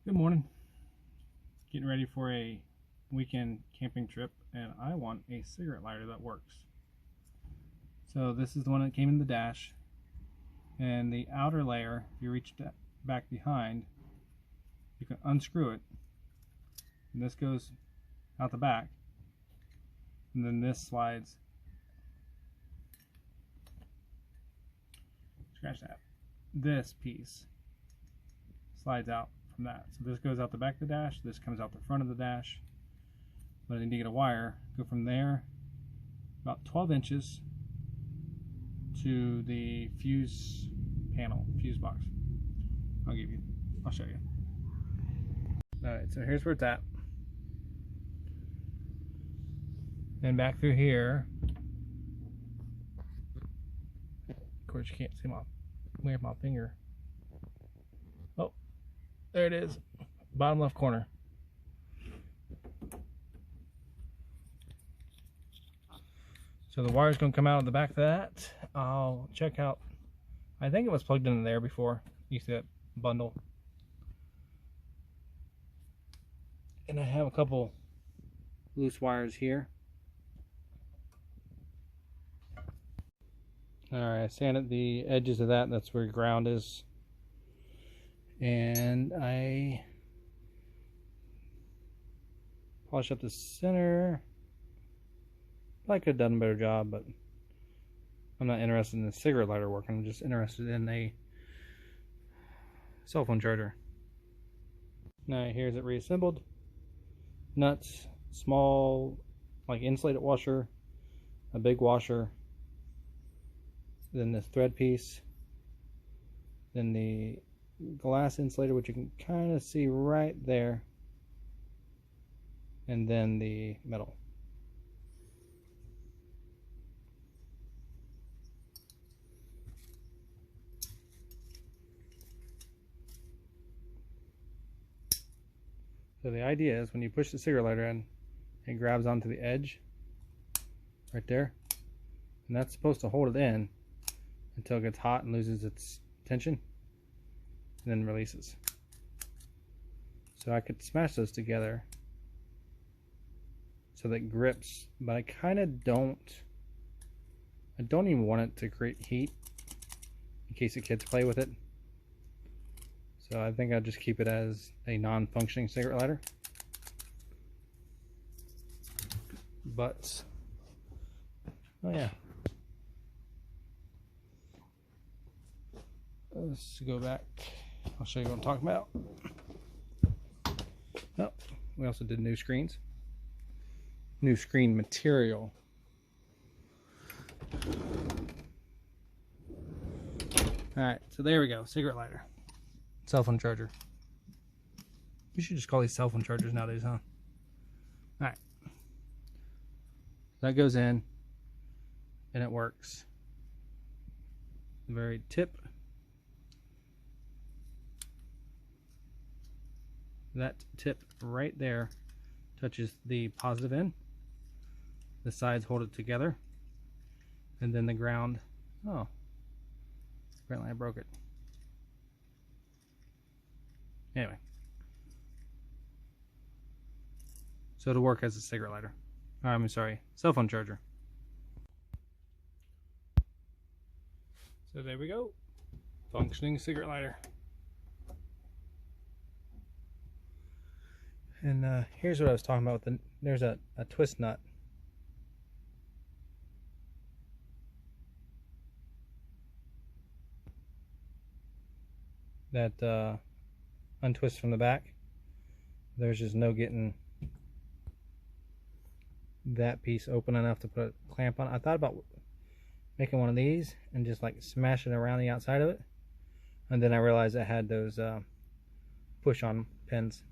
Good morning. Getting ready for a weekend camping trip, and I want a cigarette lighter that works. So this is the one that came in the dash, and the outer layer, if you reach back behind, you can unscrew it, and this goes out the back, and then this slides. Scratch that. This piece slides out from that. So this goes out the back of the dash, this comes out the front of the dash. But I need to get a wire, go from there about 12 inches to the fuse panel, fuse box. I'll show you. Alright, so here's where it's at. And back through here, of course you can't see my finger. Oh, there it is, bottom left corner. So the wire's going to come out of the back of that. I'll check out, I think it was plugged in there before. You see that bundle. And I have a couple loose wires here. Alright, I sanded the edges of that. That's where ground is. And I polish up the center. I could have done a better job, but I'm not interested in the cigarette lighter work. I'm just interested in a cell phone charger. Now here's it reassembled. Nuts, small like insulated washer, a big washer, then this thread piece, then the glass insulator, which you can kind of see right there, and then the metal. So the idea is when you push the cigarette lighter in, it grabs onto the edge right there, and that's supposed to hold it in until it gets hot and loses its tension, and then releases. So I could smash those together so that it grips, but I kind of don't even want it to create heat in case the kids play with it. So I think I'll just keep it as a non-functioning cigarette lighter. But, oh yeah. Let's go back. I'll show you what I'm talking about. Oh, we also did new screens. New screen material. Alright, so there we go. Cigarette lighter. Cell phone charger. We should just call these cell phone chargers nowadays, huh? Alright. That goes in and it works. The very tip. That tip right there touches the positive end. The sides hold it together. And then the ground. Oh. Apparently I broke it. Anyway. So it'll work as a cigarette lighter. I'm sorry, cell phone charger. So there we go. Functioning cigarette lighter. And here's what I was talking about. There's a twist nut. That untwists from the back. There's just no getting that piece open enough to put a clamp on. I thought about making one of these and just like smashing it around the outside of it, and then I realized I had those push-on pins.